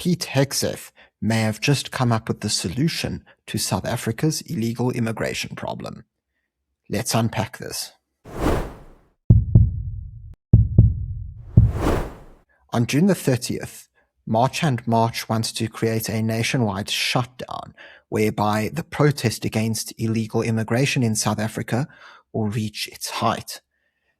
Pete Hegseth may have just come up with the solution to South Africa's illegal immigration problem. Let's unpack this. On June the 30th, March and March wants to create a nationwide shutdown whereby the protest against illegal immigration in South Africa will reach its height.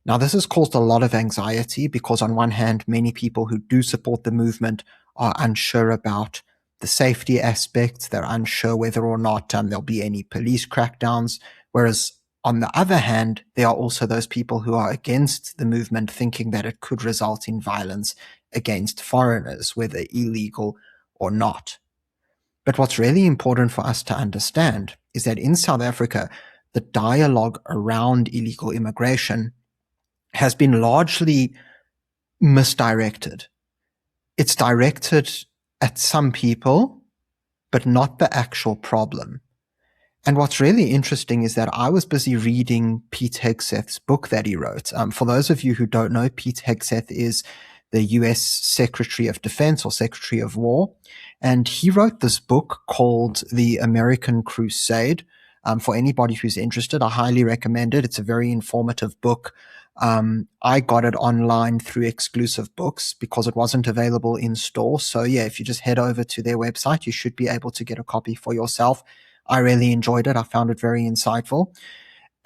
Now, this has caused a lot of anxiety because on one hand, many people who do support the movement are unsure about the safety aspects. They're unsure whether or not there'll be any police crackdowns. Whereas on the other hand, there are also those people who are against the movement, thinking that it could result in violence against foreigners, whether illegal or not. But what's really important for us to understand is that in South Africa, the dialogue around illegal immigration has been largely misdirected. It's directed at some people, but not the actual problem. And what's really interesting is that I was busy reading Pete Hegseth's book that he wrote. For those of you who don't know, Pete Hegseth is the US Secretary of Defense or Secretary of War. And he wrote this book called The American Crusade. For anybody who's interested, I highly recommend it. It's a very informative book. I got it online through Exclusive Books because it wasn't available in store. So yeah, if you just head over to their website, you should be able to get a copy for yourself. I really enjoyed it. I found it very insightful.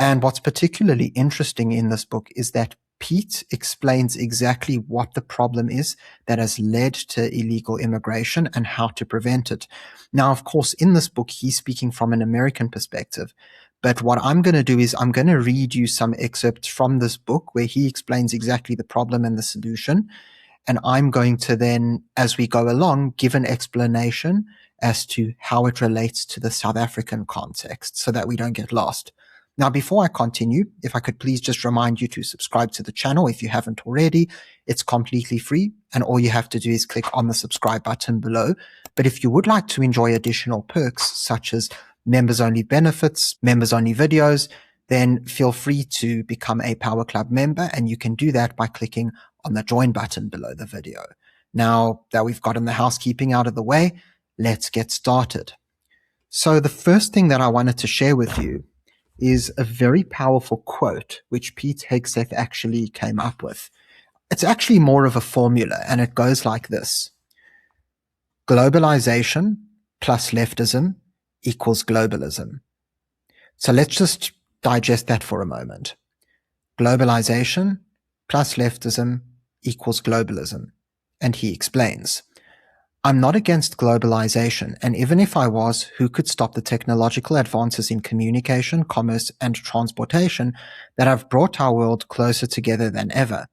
And what's particularly interesting in this book is that Pete explains exactly what the problem is that has led to illegal immigration and how to prevent it. Now, of course, in this book, he's speaking from an American perspective. But what I'm going to do is I'm going to read you some excerpts from this book where he explains exactly the problem and the solution. And I'm going to then, as we go along, give an explanation as to how it relates to the South African context so that we don't get lost. Now, before I continue, if I could please just remind you to subscribe to the channel if you haven't already. It's completely free, and all you have to do is click on the subscribe button below. But if you would like to enjoy additional perks such as members-only benefits, members-only videos, then feel free to become a Power Club member, and you can do that by clicking on the join button below the video. Now that we've gotten the housekeeping out of the way, let's get started. So the first thing that I wanted to share with you is a very powerful quote which Pete Hegseth actually came up with. It's actually more of a formula, and it goes like this. Globalization plus leftism equals globalism. So let's just digest that for a moment. Globalization plus leftism equals globalism. And he explains, I'm not against globalization, and even if I was, who could stop the technological advances in communication, commerce, and transportation that have brought our world closer together than ever?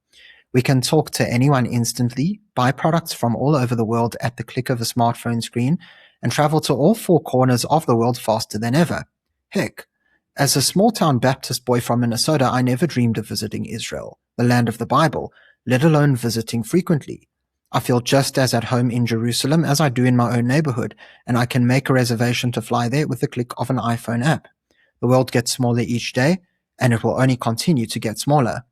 We can talk to anyone instantly, buy products from all over the world at the click of a smartphone screen, and travel to all four corners of the world faster than ever. Heck, as a small-town Baptist boy from Minnesota, I never dreamed of visiting Israel, the land of the Bible, let alone visiting frequently. I feel just as at home in Jerusalem as I do in my own neighborhood, and I can make a reservation to fly there with the click of an iPhone app. The world gets smaller each day, and it will only continue to get smaller.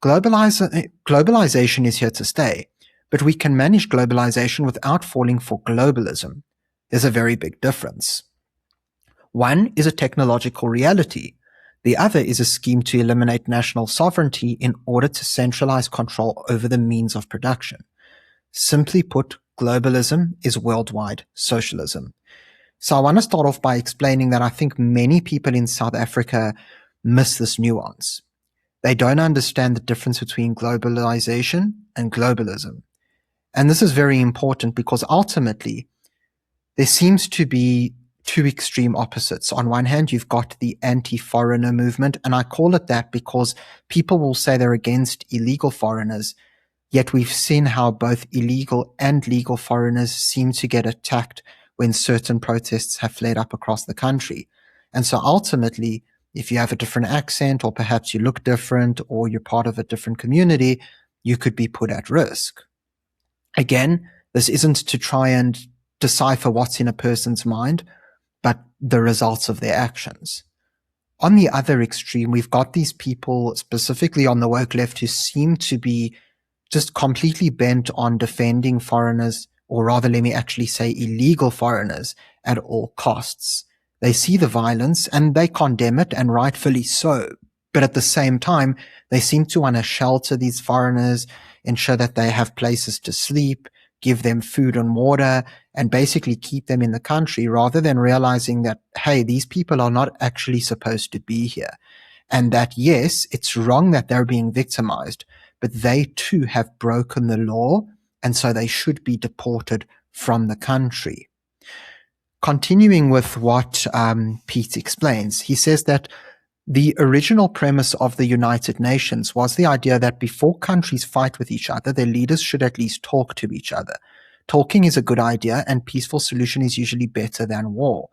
Globalization is here to stay, but we can manage globalization without falling for globalism. There's a very big difference. One is a technological reality. The other is a scheme to eliminate national sovereignty in order to centralize control over the means of production. Simply put, globalism is worldwide socialism. So I want to start off by explaining that I think many people in South Africa miss this nuance. They don't understand the difference between globalization and globalism. And this is very important because ultimately there seems to be two extreme opposites. On one hand, you've got the anti-foreigner movement, and I call it that because people will say they're against illegal foreigners, yet we've seen how both illegal and legal foreigners seem to get attacked when certain protests have flared up across the country. And so ultimately, if you have a different accent, or perhaps you look different, or you're part of a different community, you could be put at risk. Again, this isn't to try and decipher what's in a person's mind, but the results of their actions. On the other extreme, we've got these people, specifically on the woke left, who seem to be just completely bent on defending foreigners or rather let me actually say illegal foreigners, at all costs. They see the violence and they condemn it, and rightfully so. But at the same time, they seem to want to shelter these foreigners, ensure that they have places to sleep, give them food and water, and basically keep them in the country, rather than realizing that, hey, these people are not actually supposed to be here. And that, yes, it's wrong that they're being victimized, but they too have broken the law, and so they should be deported from the country. Continuing with what Pete explains, he says that the original premise of the United Nations was the idea that before countries fight with each other, their leaders should at least talk to each other. Talking is a good idea, and peaceful solution is usually better than war.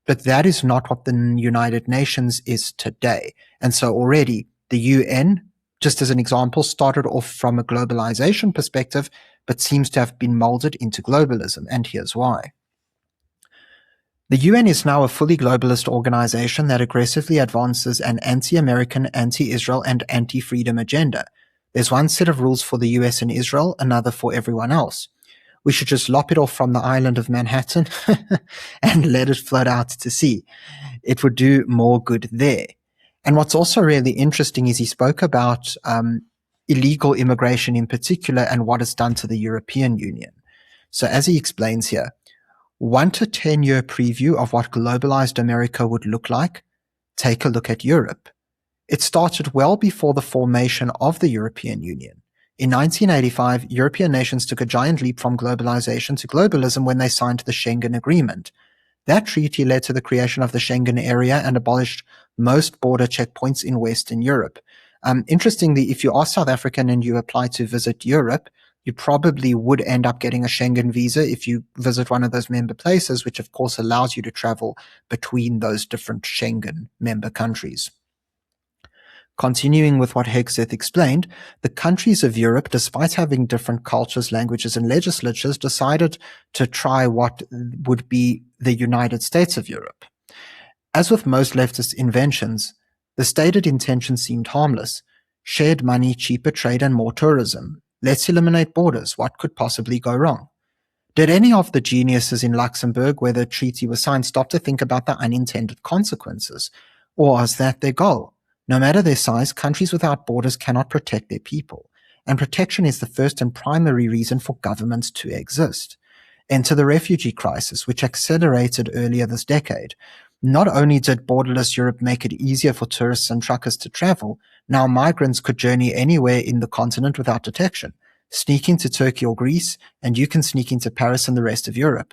But that is not what the United Nations is today. And so already the UN, just as an example, started off from a globalization perspective, but seems to have been molded into globalism. And here's why. The UN is now a fully globalist organization that aggressively advances an anti-American, anti-Israel, and anti-freedom agenda. There's one set of rules for the US and Israel, another for everyone else. We should just lop it off from the island of Manhattan and let it float out to sea. It would do more good there. And what's also really interesting is he spoke about illegal immigration in particular and what it's done to the European Union. So as he explains here, want a 10-year preview of what globalized America would look like? Take a look at Europe. It started well before the formation of the European Union. In 1985, European nations took a giant leap from globalization to globalism when they signed the Schengen Agreement. That treaty led to the creation of the Schengen area and abolished most border checkpoints in Western Europe. Interestingly, if you are South African and you apply to visit Europe, you probably would end up getting a Schengen visa if you visit one of those member places, which of course allows you to travel between those different Schengen member countries. Continuing with what Hegseth explained, the countries of Europe, despite having different cultures, languages, and legislatures, decided to try what would be the United States of Europe. As with most leftist inventions, the stated intention seemed harmless. Shared money, cheaper trade, and more tourism. Let's eliminate borders. What could possibly go wrong? Did any of the geniuses in Luxembourg, where the treaty was signed, stop to think about the unintended consequences? Or was that their goal? No matter their size, countries without borders cannot protect their people. And protection is the first and primary reason for governments to exist. Enter the refugee crisis, which accelerated earlier this decade. Not only did borderless Europe make it easier for tourists and truckers to travel, now migrants could journey anywhere in the continent without detection. Sneak into Turkey or Greece, and you can sneak into Paris and the rest of Europe.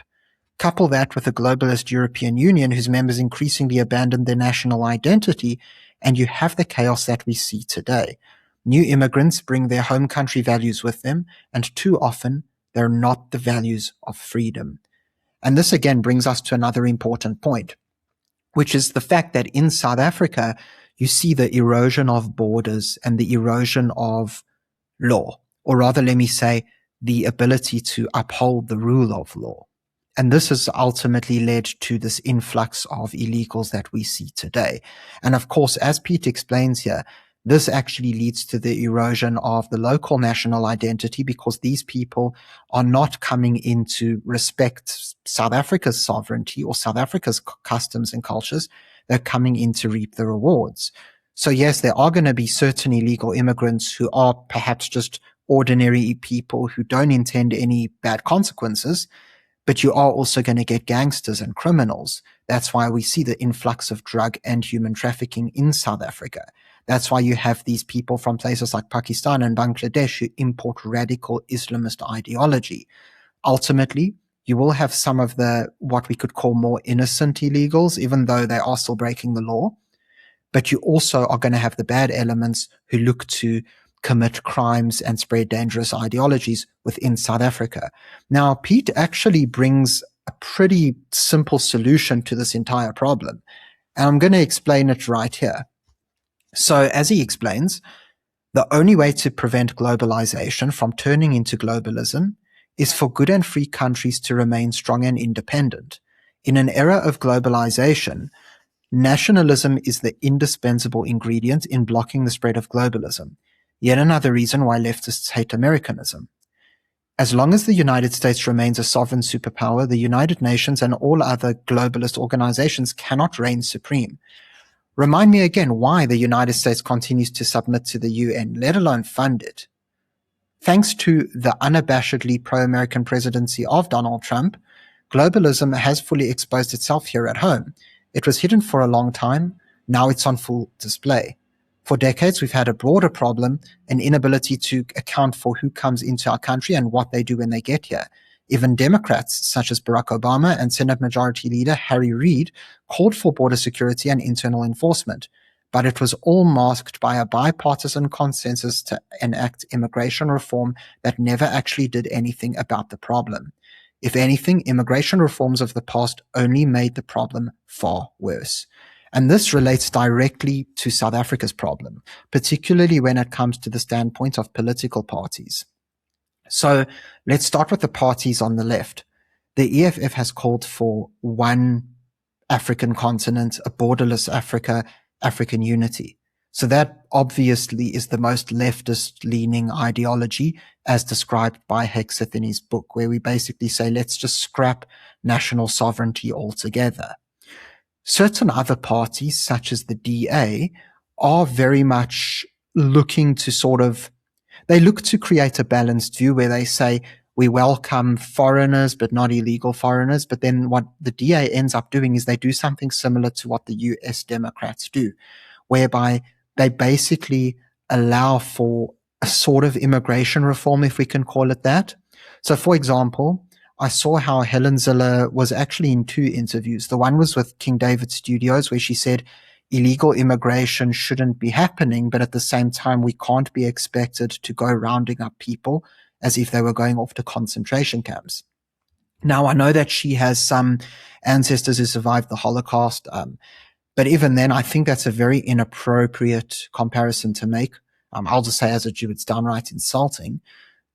Couple that with a globalist European Union whose members increasingly abandoned their national identity, and you have the chaos that we see today. New immigrants bring their home country values with them, and too often they're not the values of freedom. And this again brings us to another important point, which is the fact that in South Africa, you see the erosion of borders and the erosion of law, or rather, let me say, the ability to uphold the rule of law. And this has ultimately led to this influx of illegals that we see today. And of course, as Pete explains here, this actually leads to the erosion of the local national identity because these people are not coming in to respect South Africa's sovereignty or South Africa's customs and cultures. They're coming in to reap the rewards. So yes, there are going to be certain illegal immigrants who are perhaps just ordinary people who don't intend any bad consequences, but you are also going to get gangsters and criminals. That's why we see the influx of drug and human trafficking in South Africa. That's why you have these people from places like Pakistan and Bangladesh who import radical Islamist ideology. Ultimately, you will have some of the, what we could call more innocent illegals, even though they are still breaking the law. But you also are going to have the bad elements who look to commit crimes and spread dangerous ideologies within South Africa. Now, Pete actually brings a pretty simple solution to this entire problem. And I'm going to explain it right here. So as he explains, the only way to prevent globalization from turning into globalism is for good and free countries to remain strong and independent. In an era of globalization, nationalism is the indispensable ingredient in blocking the spread of globalism. Yet another reason why leftists hate Americanism. As long as the United States remains a sovereign superpower, the United Nations and all other globalist organizations cannot reign supreme. Remind me again why the United States continues to submit to the UN, let alone fund it. Thanks to the unabashedly pro-American presidency of Donald Trump, globalism has fully exposed itself here at home. It was hidden for a long time. Now it's on full display. For decades, we've had a broader problem, an inability to account for who comes into our country and what they do when they get here. Even Democrats, such as Barack Obama and Senate Majority Leader Harry Reid, called for border security and internal enforcement. But it was all masked by a bipartisan consensus to enact immigration reform that never actually did anything about the problem. If anything, immigration reforms of the past only made the problem far worse. And this relates directly to South Africa's problem, particularly when it comes to the standpoint of political parties. So let's start with the parties on the left. The EFF has called for one African continent, a borderless Africa, African unity. So that obviously is the most leftist-leaning ideology as described by Hegseth in his book, where we basically say, let's just scrap national sovereignty altogether. Certain other parties, such as the DA, are very much looking to they look to create a balanced view where they say, we welcome foreigners, but not illegal foreigners. But then what the DA ends up doing is they do something similar to what the US Democrats do, whereby they basically allow for a sort of immigration reform, if we can call it that. So, for example, I saw how Helen Ziller was actually in two interviews. The one was with King David Studios, where she said illegal immigration shouldn't be happening, but at the same time, we can't be expected to go rounding up people as if they were going off to concentration camps. Now, I know that she has some ancestors who survived the Holocaust, but even then, I think that's a very inappropriate comparison to make. I'll just say as a Jew, it's downright insulting.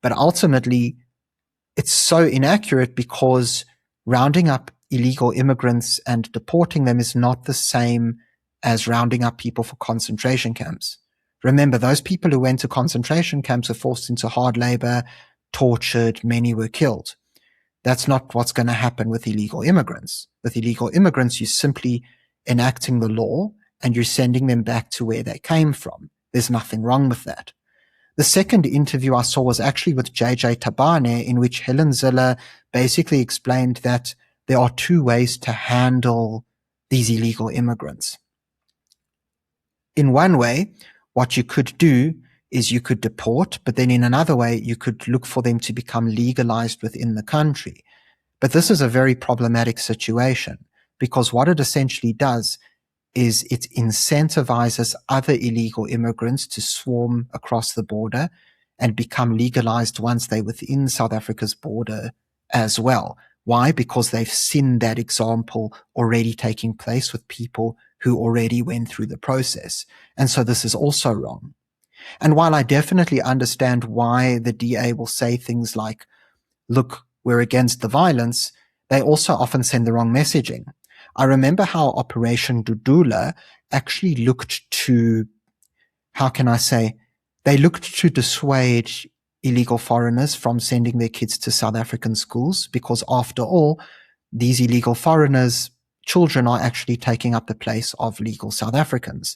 But ultimately, it's so inaccurate because rounding up illegal immigrants and deporting them is not the same as rounding up people for concentration camps. Remember, those people who went to concentration camps were forced into hard labor, tortured, many were killed. That's not what's going to happen with illegal immigrants. With illegal immigrants, you're simply enacting the law and you're sending them back to where they came from. There's nothing wrong with that. The second interview I saw was actually with JJ Tabane, in which Helen Ziller basically explained that there are two ways to handle these illegal immigrants. In one way, what you could do is you could deport, but then in another way, you could look for them to become legalized within the country. But this is a very problematic situation because what it essentially does is it incentivizes other illegal immigrants to swarm across the border and become legalized once they're within South Africa's border as well. Why? Because they've seen that example already taking place with people who already went through the process. And so this is also wrong. And while I definitely understand why the DA will say things like, look, we're against the violence, they also often send the wrong messaging. I remember how Operation Dudula actually looked to, they looked to dissuade illegal foreigners from sending their kids to South African schools because after all, these illegal foreigners, children are actually taking up the place of legal South Africans.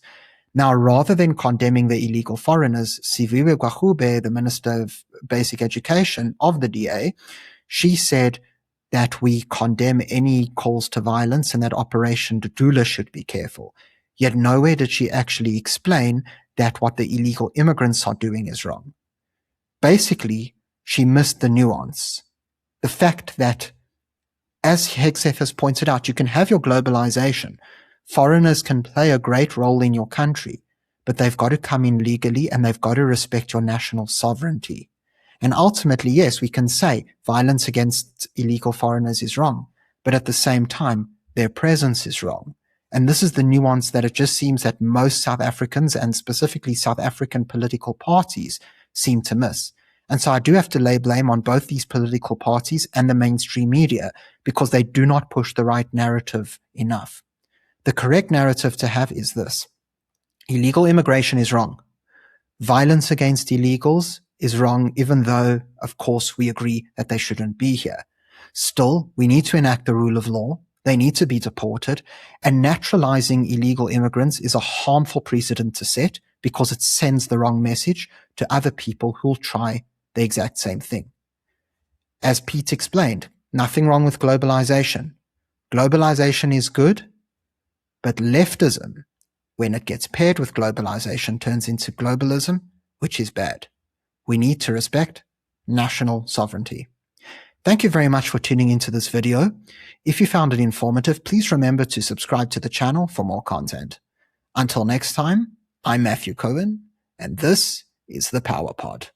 Now, rather than condemning the illegal foreigners, Siviwe Gwagube, the Minister of Basic Education of the DA, she said that we condemn any calls to violence and that Operation Dudula should be careful. Yet nowhere did she actually explain that what the illegal immigrants are doing is wrong. Basically, she missed the nuance. The fact that, as Hegseth has pointed out, you can have your globalization. Foreigners can play a great role in your country, but they've got to come in legally and they've got to respect your national sovereignty. And ultimately, yes, we can say violence against illegal foreigners is wrong, but at the same time, their presence is wrong. And this is the nuance that it just seems that most South Africans and specifically South African political parties seem to miss. And so I do have to lay blame on both these political parties and the mainstream media because they do not push the right narrative enough. The correct narrative to have is this. Illegal immigration is wrong. Violence against illegals is wrong, even though, of course, we agree that they shouldn't be here. Still, we need to enact the rule of law. They need to be deported. And naturalizing illegal immigrants is a harmful precedent to set because it sends the wrong message to other people who'll try the exact same thing. As Pete explained, nothing wrong with globalization. Globalization is good, but leftism, when it gets paired with globalization, turns into globalism, which is bad. We need to respect national sovereignty. Thank you very much for tuning into this video. If you found it informative, please remember to subscribe to the channel for more content. Until next time, I'm Matthew Cohen, and this is the Power Pod.